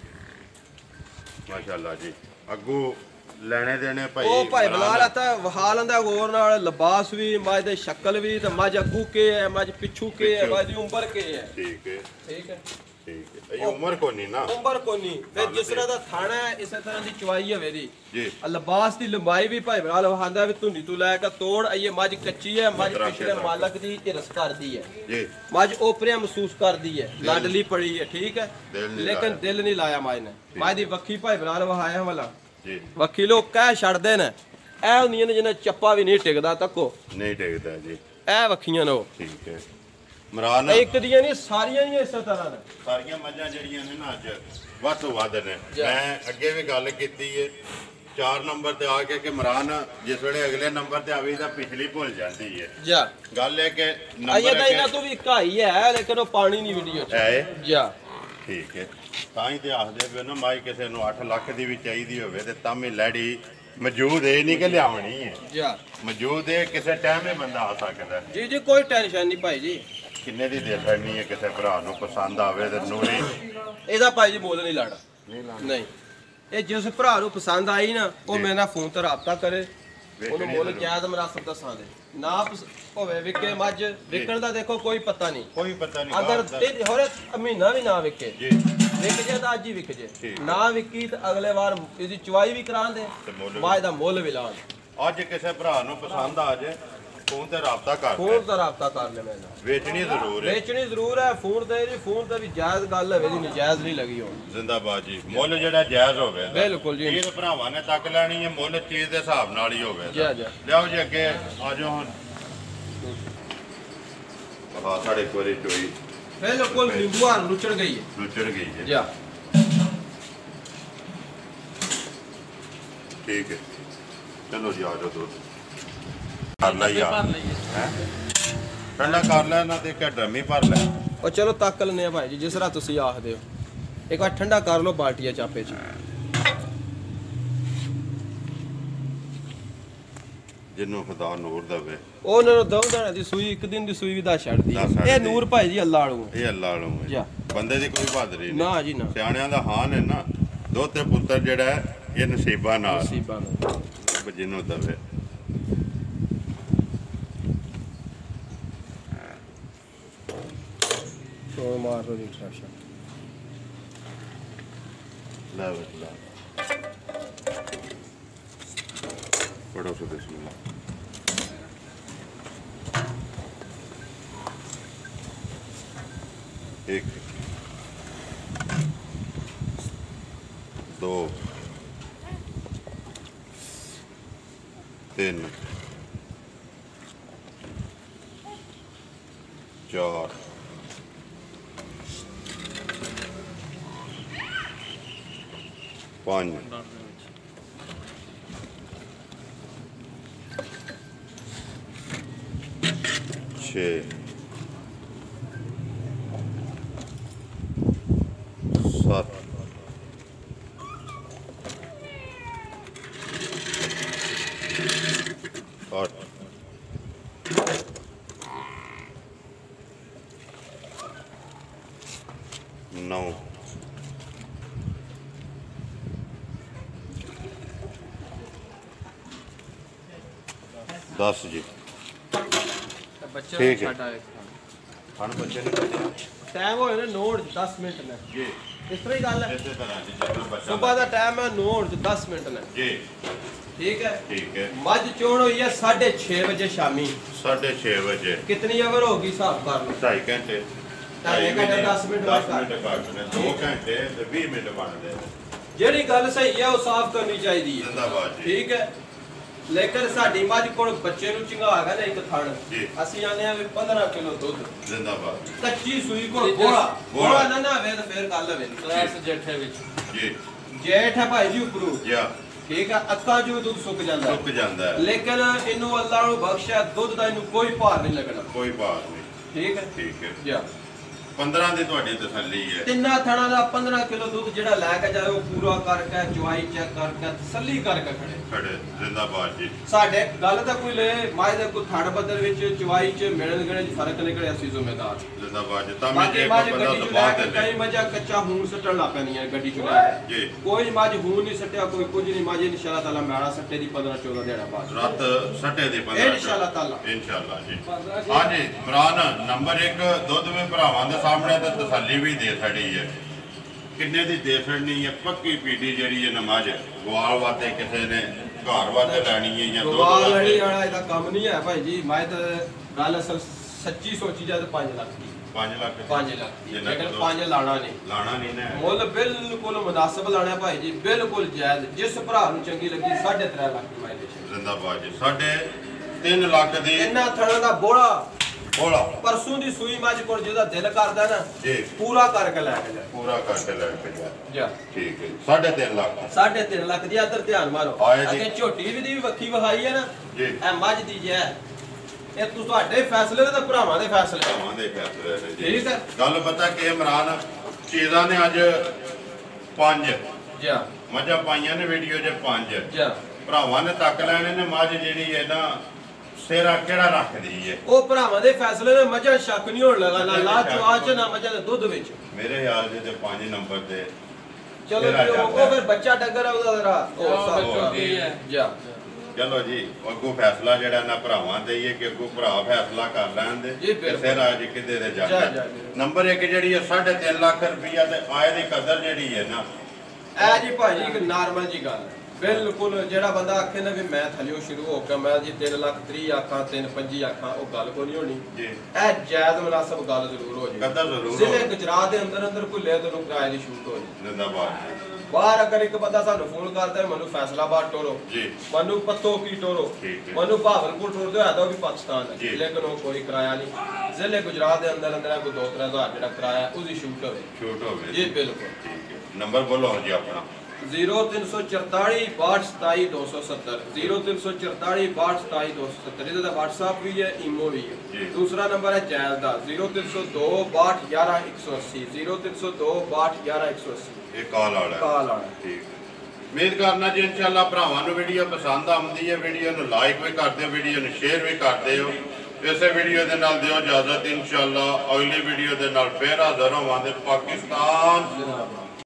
ਮਾਸ਼ਾਅੱਲਾ ਜੀ। ਅੱਗੂ ਲੈਣੇ ਦੇਣੇ ਭਾਈ ਉਹ ਭਾਈ ਬੁਲਾ ਲਾ ਤਾਂ ਵਹਾ ਲੈਂਦਾ ਹੋਰ ਨਾਲ ਲਿਬਾਸ ਵੀ ਮੱਝ ਦੇ ਸ਼ਕਲ ਵੀ ਤੇ ਮੱਝ ਅੱਗੂ ਕੇ ਹੈ ਮੱਝ ਪਿੱਛੂ ਕੇ ਹੈ ਮੱਝ ਦੀ ਉਮਰ ਕੇ ਹੈ। ਠੀਕ ਹੈ ਇਹ ਉਮਰ ਕੋ ਨਹੀਂ ਨਾ ਉਮਰ ਕੋ ਨਹੀਂ ਫਿਰ ਜਿਸ ਤਰ੍ਹਾਂ ਦਾ ਥਾਣਾ ਹੈ ਇਸੇ ਤਰ੍ਹਾਂ ਦੀ ਚਵਾਈ ਹੈ ਵੇਦੀ ਜੀ। ਲਿਬਾਸ ਦੀ ਲੰਬਾਈ ਵੀ ਭਾਈ ਬੁਲਾ ਵਹਾਂਦਾ ਵੀ ਧੁੰਨੀ ਤੋਂ ਲੈ ਕੇ ਤੋੜ ਇਹ ਮੱਝ ਕੱਚੀ ਹੈ। ਮੱਝ ਪਿਛਲੇ ਮਾਲਕ ਦੀ ਹਿਰਸ ਕਰਦੀ ਹੈ ਜੀ। ਮੱਝ ਓਪਰਿਆ ਮਹਿਸੂਸ ਕਰਦੀ ਹੈ ਲਾਡਲੀ ਪੜੀ ਹੈ। ਠੀਕ ਹੈ ਲੇਕਿਨ ਦਿਲ ਨਹੀਂ ਲਾਇਆ ਮੱਝ ਨੇ। ਮੱਝ ਦੀ ਵੱਖੀ ਭਾਈ ਬੁਲਾ ਵਹਾਇਆ ਵਾਲਾ ਜੀ। ਵੱਖੀ ਲੋਕ ਕਹਿ ਛੱਡਦੇ ਨੇ ਇਹ ਹੁੰਦੀਆਂ ਨੇ ਜਿਹਨਾਂ ਚੱਪਾ ਵੀ ਨਹੀਂ ਟਿਕਦਾ ਤੱਕੋ ਨਹੀਂ ਟਿਕਦਾ ਜੀ। ਇਹ ਵੱਖੀਆਂ ਨੇ ਠੀਕ ਹੈ ਮਰਾਨ ਇੱਕ ਦੀਆਂ ਨਹੀਂ ਸਾਰੀਆਂ ਹੀ ਇਸੇ ਤਰ੍ਹਾਂ ਨੇ। ਸਾਰੀਆਂ ਮੱਝਾਂ ਜਿਹੜੀਆਂ ਨੇ ਨਾ ਅੱਜ ਵੱਧ ਤੋਂ ਵੱਧ ਨੇ। ਮੈਂ ਅੱਗੇ ਵੀ ਗੱਲ ਕੀਤੀ ਹੈ 4 ਨੰਬਰ ਤੇ ਆ ਕੇ ਕਿ ਮਰਾਨ ਜਿਸ ਵੇਲੇ ਅਗਲੇ ਨੰਬਰ ਤੇ ਆਵੇ ਤਾਂ ਪਿਛਲੀ ਭੁੱਲ ਜਾਂਦੀ ਹੈ। ਜਾ ਗੱਲ ਹੈ ਕਿ ਨੰਬਰ ਤਾਂ ਇਹਨਾਂ ਤੋਂ ਵੀ ਘਾਈ ਹੈ ਲੇਕਿਨ ਉਹ ਪਾਣੀ ਨਹੀਂ ਵੀਡੀਓ ਚ ਹੈ। ਜਾ ਠੀਕ ਹੈ ਤਾਂ ਹੀ ਤੇ ਆਖਦੇ ਵੀ ਨਾ ਮਾਈ ਕਿਸੇ ਨੂੰ 8 ਲੱਖ ਦੀ ਵੀ ਚਾਹੀਦੀ ਹੋਵੇ ਤੇ ਤਾਂ ਵੀ ਲੈੜੀ ਮੌਜੂਦ ਇਹ ਨਹੀਂ ਕਿ ਲਿਆਉਣੀ ਹੈ। ਜਾ ਮੌਜੂਦ ਹੈ ਕਿਸੇ ਟਾਈਮ ਹੀ ਬੰਦਾ ਆ ਸਕਦਾ ਜੀ। ਜੀ ਕੋਈ ਟੈਨਸ਼ਨ ਨਹੀਂ ਭਾਈ ਜੀ। ਕਿੰਨੇ ਦੀ ਦੇ ਛੱਡਣੀ ਹੈ ਕਿਸੇ ਭਰਾ ਨੂੰ ਪਸੰਦ ਆਵੇ ਤੇ ਨੂਰੀ? ਇਹਦਾ ਭਾਈ ਜੀ ਮੁੱਲ ਨਹੀਂ ਲਾਣਾ ਨਹੀਂ। ਇਹ ਜਿਸ ਭਰਾ ਨੂੰ ਪਸੰਦ ਆਈ ਨਾ ਉਹ ਮੇਰੇ ਨਾਲ ਫੋਨ ਤੇ ਰਾਬਤਾ ਕਰੇ ਉਹਨੂੰ ਮੁੱਲ ਜਾਇਜ਼ ਮੁਨਾਸਬ ਦੱਸਾਂ ਦੇ ਨਾ ਹੋਵੇ ਵਿਕੇ ਮੱਝ ਵਿਕਣ ਦਾ ਦੇਖੋ ਕੋਈ ਪਤਾ ਨਹੀਂ ਅਗਰ ਹੋਰ ਮਹੀਨਾ ਵੀ ਨਾ ਵਿਕੇ ਜੀ ਵਿਕ ਜੇ ਤਾਂ ਅੱਜ ਹੀ ਵਿਕ ਜੇ ਨਾ ਵਿਕੀ ਤਾਂ ਅਗਲੇ ਵਾਰ ਇਹਦੀ ਚਵਾਈ ਵੀ ਕਰਾਂ ਦੇ ਮੱਝ ਦਾ ਮੁੱਲ ਵੀ ਲਾਣ। ਅੱਜ ਕਿਸੇ ਭਰਾ ਨੂੰ ਪਸੰਦ ਆ ਜੇ ਫੋਨ ਤੇ ਰਾਬਤਾ ਕਰ ਲੈ ਮੈਂ ਵੇਚਣੀ ਜ਼ਰੂਰ ਹੈ। ਫੋਨ ਤੇ ਵੀ ਜਾਇਜ਼ ਗੱਲ ਹੋਵੇ ਜੀ ਨਜਾਇਜ਼ ਨਹੀਂ ਲੱਗੀ ਹੋਣ। ਜ਼ਿੰਦਾਬਾਦ ਜੀ। ਮੁੱਲ ਜਿਹੜਾ ਜਾਇਜ਼ ਹੋਵੇ ਬਿਲਕੁਲ ਜੀ। ਇਹ ਭਰਾਵਾਂ ਨੇ ਤੱਕ ਲੈਣੀ ਹੈ ਮੁੱਲ ਚੀਜ਼ ਦੇ ਹਿਸਾਬ ਨਾਲ ਹੀ ਹੋਵੇ। ਲਿਆਓ ਜੀ ਅੱਗੇ ਆ ਜਾਓ ਹੁਣ। ਹਾਂ ਸਾਡੇ ਕੋਲੇ ਚੋਈ ਬਿਲਕੁਲ ਨਿੰਬੂਆਂ ਲੁੱਚੜ ਗਈ ਹੈ ਜਾ ਠੀਕ ਹੈ। ਚਲੋ ਜੀ ਆ ਜਾਓ ਦੁੱਧ ਕਰ ਲੈ ਯਾਰ ਠੰਡਾ ਕਰ ਲੈ ਨਾ ਤੇ ਇੱਕ ਡਰਮੀ ਭਰ ਲੈ। ਉਹ ਚਲੋ ਤੱਕ ਲੈਨੇ ਆ ਭਾਈ ਜੀ ਜਿਸ ਤਰ੍ਹਾਂ ਤੁਸੀਂ ਆਖਦੇ ਹੋ। एक बार ठंडा कर लो बाल्टिया चापे च जिन्हों खुदा नूर दवे ਉਹਨਾਂ ਨੂੰ ਦੋ ਦਿਨਾਂ ਦੀ ਸੂਈ ਇੱਕ ਦਿਨ ਦੀ ਸੂਈ ਵੀ ਦਾ ਛੱਡਦੀ ਇਹ ਨੂਰ ਭਾਈ ਜੀ ਅੱਲਾ ਵਾਲੂ ਇਹ ਅੱਲਾ ਵਾਲੂ ਹੈ ਬੰਦੇ ਦੀ ਕੋਈ ਬਹਾਦਰੀ ਨਹੀਂ ਨਾ ਜੀ ਨਾ ਸਿਆਣਿਆਂ ਦਾ ਹਾਲ ਹੈ ਨਾ ਦੋ ਤੇ ਪੁੱਤਰ ਜਿਹੜਾ ਹੈ ਇਹ ਨਸੀਬਾਂ ਨਾਲ ਜਿਹਨੂੰ ਦਵੇ ਛੋੜ ਮਾਰ ਲੋ ਜੀ ਸ਼ਾਸ਼ਾ ਲੈ ਬਟਲਾ ਪੜੋ ਸੋ ਬਿਸਮਿਲ੍ਲਾ एक दो तीन चार पाँच छः सात आठ नौ दस जी ठीक है बच्चे ने टाइम हो 9:10 ने जी इस तरह ही गल है इसी तरह जी जब बच्चा सुबह का टाइम है 9:10 ने जी ठीक है मझ चोण हुई है 6:30 बजे शामी 6:30 बजे कितनी अवर होगी हिसाब कर लो 2.5 घंटे 2.5 घंटे 10 मिनट 10 मिनट काटने 2 घंटे ते 20 मिनट बनदे जेड़ी गल सही है वो साफ करनी चाहिए जिंदाबाद जी ठीक है लेकिन साडी मझ कोल बच्चे नु चंगा है ना एक थण जी ਅਸੀਂ ਆਨੇ ਆ ਵੀ 15 ਕਿਲੋ ਦੁੱਧ जिंदाबाद ਕੱਚੀ ਸੂਈ ਕੋਲ ਬੋਲਾ ਨਾ ਨਾ ਵੇ ਤਾਂ ਫੇਰ ਕਰ ਲਵੇ ਕਲਾਸ ਜੇਠੇ ਵਿੱਚ ਜੀ ਜੇਠ ਹੈ ਭਾਈ ਜੀ ਉਪਰੂ ਯਾ ਠੀਕ ਹੈ ਅੱਖਾਂ ਜੋ ਦੁੱਧ ਸੁੱਕ ਜਾਂਦਾ ਹੈ ਲੇਕਿਨ ਇਹਨੂੰ ਅੱਲਾਹ ਨੂੰ ਬਖਸ਼ਿਆ ਦੁੱਧ ਦਾ ਇਹਨੂੰ ਕੋਈ ਭਾਰ ਨਹੀਂ ਲੱਗਣਾ ਕੋਈ ਭਾਰ ਨਹੀਂ ਠੀਕ ਹੈ ਯਾ 15 ਦੀ ਤੁਹਾਡੀ ਤਸੱਲੀ ਹੈ ਤਿੰਨਾਂ ਥਣਾ ਦਾ 15 ਕਿਲੋ ਦੁੱਧ ਜਿਹੜਾ ਲੈ ਕੇ ਜਾਏ ਉਹ ਪੂਰਾ ਕਰਕੇ ਚੁਆਈ ਚੈੱਕ ਕਰਕੇ ਤਸੱਲੀ ਕਰਕੇ ਖੜੇ ਜ਼ਿੰਦਾਬਾਦ ਜੀ ਸਾਡੇ ਗੱਲ ਤਾਂ ਕੋਈ ਲੈ ਮਾਇ ਦੇ ਕੋਈ ਥੜ ਬੱਦਰ ਵਿੱਚ ਚੁਆਈ ਚ ਮਿਲਣ ਗਣੇ ਚ ਫਰਕ ਨਿਕਲਿਆ ਅਸੀਂ ਜ਼ਿੰਮੇਦਾਰ ਜ਼ਿੰਦਾਬਾਦ ਜੀ ਤਾਂ ਮੈਂ ਇੱਕ ਬੰਦਾ ਦਬਾ ਦੇ ਕਈ ਮਜਾ ਕੱਚਾ ਹੂਨ ਸੱਟਣ ਲੱਗ ਪੈਂਦੀਆਂ ਗੱਡੀ ਚ ਲੈ ਜੀ ਕੋਈ ਮੱਝ ਹੂਨ ਨਹੀਂ ਸੱਟਿਆ ਕੋਈ ਕੁਝ ਨਹੀਂ ਮੱਝ ਇਨਸ਼ਾਅੱਲਾ ਤਾਲਾ ਮੈਣਾ ਸੱਟੇ ਦੀ 15 14 ਦਿਹਾੜਾ ਬਾਅਦ ਰਾਤ ਸੱਟੇ ਦੀ 15 ਇਨਸ਼ਾਅੱਲਾ ਤਾਲਾ ਇਨਸ਼ਾਅੱਲਾ ਜੀ ਹਾਂਜੀ ਇਮਰਾਨ ਨੰਬਰ 1 ਦੁੱਧ ਵਿੱਚ ਭਰਾਵਾਂ ਦੇ ਸਾਹਮਣੇ ਤੇ ਤਸੱਲੀ ਵੀ ਦੇ ਛੜੀ ਹੈ ਕਿੰਨੇ ਦੀ ਦੇ ਛੜਨੀ ਹੈ ਪੱਕੀ ਪੀੜੀ ਜਿਹੜੀ ਹੈ ਨਮਾਜ਼ ਗਵਾਲ ਵਾਤੇ ਕਿਸੇ ਨੇ ਘਰ ਵਾਤੇ ਲੈਣੀ ਹੈ ਜਾਂ ਦੁੱਧ ਗਵਾਲ ਲੈਣੀ ਵਾਲਾ ਇਹਦਾ ਕੰਮ ਨਹੀਂ ਹੈ ਭਾਈ ਜੀ ਮੈਂ ਤਾਂ ਗੱਲ ਅਸਲ ਸੱਚੀ ਸੋਚੀ ਜਾ ਤੇ 5 ਲੱਖ ਦੀ 5 ਲੱਖ ਲੇਕਿਨ 5 ਲਾਣਾ ਨਹੀਂ ਨਾ ਮੁੱਲ ਬਿਲਕੁਲ ਮੁਨਾਸਬ ਲਾਣਾ ਭਾਈ ਜੀ ਬਿਲਕੁਲ ਜਾਇਜ਼ ਜਿਸ ਭਰਾ ਨੂੰ ਚੰਗੀ ਲੱਗੀ 3.5 ਲੱਖ ਦੀ ਮੈਂ ਦੇ ਜ਼ਿੰਦਾਬਾਦ ਜੀ 3.5 ਲੱਖ ਦੀ ਇੰਨਾ ਥਣਾ ਦਾ ਬੋਲਾ ਪਰਸੋਂ ਦੀ ਸੂਈ ਮੱਝ ਕੋਲ ਜਿਹਦਾ ਦਿਲ ਕਰਦਾ ਨਾ ਜੀ ਪੂਰਾ ਕਰਕੇ ਲੈ ਕੇ ਜਾ ਠੀਕ ਹੈ 3.5 ਲੱਖ ਦੀ ਇੱਧਰ ਧਿਆਨ ਮਾਰੋ ਅੱਗੇ ਝੋਟੀ ਵੀ ਦੀ ਵੱਖੀ ਵਹਾਈ ਹੈ ਨਾ ਜੀ ਇਹ ਮੱਝ ਦੀ ਜੈ ਇਹ ਤੁਹਾਡੇ ਫੈਸਲੇ ਤੇ ਭਰਾਵਾਂ ਦੇ ਫੈਸਲੇ ਨੇ ਜੀ ਠੀਕ ਹੈ ਗੱਲ ਪਤਾ ਕਿ ਇਮਰਾਨ ਚੀਜ਼ਾਂ ਨੇ ਅੱਜ 5 ਜੀ ਮੱਝਾਂ ਪਾਈਆਂ ਨੇ ਵੀਡੀਓ 'ਚ 5 ਜੀ ਭਰਾਵਾਂ ਨੇ ਤੱਕ ਲੈਣੇ ਨੇ ਮੱਝ ਜਿਹੜੀ ਹੈ ਨਾ ਸੇਰਾ ਕਿਹੜਾ ਰੱਖਦੀ ਹੈ ਉਹ ਭਰਾਵਾਂ ਦੇ ਫੈਸਲੇ ਨੇ ਮੱਝਾਂ ਸ਼ੱਕ ਨਹੀਂ ਹੋਣ ਲਗਾ ਨਾ ਲਾ ਚਵਾ ਚ ਨਾ ਮੱਝਾਂ ਦੇ ਦੁੱਧ ਵਿੱਚ ਮੇਰੇ ਖਿਆਲ ਦੇ 5 ਨੰਬਰ ਤੇ ਚਲੋ ਜੀ ਉਹ ਫਿਰ ਬੱਚਾ ਡੰਗਰ ਆ ਉਹਦਾ ਜ਼ਰਾ ਉਹ ਸਭ ਜੀ ਚਲੋ ਜੀ ਅੱਗੋਂ ਫੈਸਲਾ ਜਿਹੜਾ ਨਾ ਭਰਾਵਾਂ ਦੇ ਹੀ ਹੈ ਕਿ ਅੱਗੋਂ ਭਰਾ ਫੈਸਲਾ ਕਰ ਲੈਣ ਦੇ ਕਿਸੇ ਰਾਜ ਕਿਤੇ ਦੇ ਜਾ ਨੰਬਰ 1 ਜਿਹੜੀ ਹੈ 3.5 ਲੱਖ ਰੁਪਈਆ ਤੇ ਆਏ ਦੀ ਕਦਰ ਜਿਹੜੀ ਹੈ ਨਾ ਐ ਜੀ ਭਾਜੀ ਇੱਕ ਨਾਰਮਲ ਜੀ ਗੱਲ ਬਿਲਕੁਲ ਜਿਹੜਾ ਬੰਦਾ ਆਖੇ ਨਾ ਵੀ ਮੈਂ ਥਲਿਓ ਸ਼ੁਰੂ ਹੋ ਕੇ ਮੈਂ ਜੀ 3 ਲੱਖ 30 ਆਖਾਂ 3.25 ਆਖਾਂ ਉਹ ਗੱਲ ਕੋਈ ਨਹੀਂ ਹੋਣੀ ਜੀ ਇਹ ਜਾਇਜ਼ ਮੁਨਾਸਬ ਗੱਲ ਜ਼ਰੂਰ ਹੋ ਜੀ ਕਦਰ ਜ਼ਰੂਰ ਜ਼ਿਲ੍ਹੇ ਗੁਜਰਾਤ ਦੇ ਅੰਦਰ ਕੋਈ ਲੈ ਤੋਂ ਕਿਰਾਏ ਦੀ ਸ਼ੂਟ ਹੋ ਜੀ ਜ਼ਿੰਦਾਬਾਦ ਬਾਹਰ ਅਗਰ ਇੱਕ ਬੰਦਾ ਸਾਨੂੰ ਫੋਨ ਕਰਦਾ ਹੈ ਮੈਨੂੰ ਫੈਸਲਾਬਾਦ ਟੋਰੋ ਜੀ ਮੈਨੂੰ ਪੱਤੋ ਕੀ ਟੋਰੋ ਮੈਨੂੰ ਭਾਵਲਪੁਰ ਟੋਰ ਦਿਓ ਤਾਂ ਉਹ ਵੀ ਪਾਕਿਸਤਾਨ ਹੈ ਲੇਕਿਨ ਉਹ ਕੋਈ ਕਿਰਾਇਆ ਨਹੀਂ ਜ਼ਿਲ੍ਹੇ ਗੁਜਰਾਤ ਦੇ ਅੰਦਰ ਕੋਈ 2-3 ਹਜ਼ਾਰ ਜਿਹੜਾ ਕਿਰਾਇਆ ਉਹਦੀ ਸ਼ੂਟ ਹੋਵੇ ਜੀ ਬਿਲਕੁਲ ਠੀਕ ਹੈ ਨੰਬਰ ਬੋਲੋ ਜੀ ਆਪਣਾ 0344 62 270 0344 62 270 ਇਹਦਾ WhatsApp ਵੀ ਹੈ, ਈਮੋ ਵੀ ਹੈ। ਦੂਸਰਾ ਨੰਬਰ ਹੈ ਜੈਲ ਦਾ 0302 62 11 180 0302 62 11 180। ਇਹ ਕਾਲ ਵਾਲਾ ਠੀਕ। ਉਮੀਦ ਕਰਨਾ ਜੀ ਇਨਸ਼ਾਅੱਲਾ ਭਰਾਵਾਂ ਨੂੰ ਵੀਡੀਓ ਪਸੰਦ ਆਉਂਦੀ ਹੈ। ਵੀਡੀਓ ਨੂੰ ਲਾਈਕ ਵੀ ਕਰਦੇ ਹੋ, ਵੀਡੀਓ ਨੂੰ ਸ਼ੇਅਰ ਵੀ ਕਰਦੇ ਹੋ। ਇਸੇ ਵੀਡੀਓ ਦੇ ਨਾਲ ਦਿਓ ਇਜਾਜ਼ਤ। ਇਨਸ਼ਾਅੱਲਾ ਅਗਲੀ ਵੀਡੀਓ ਦੇ ਨਾਲ ਫੇਰ ਹਾਜ਼ਰ ਹੋਵਾਂਗੇ। ਪਾਕਿਸਤਾਨ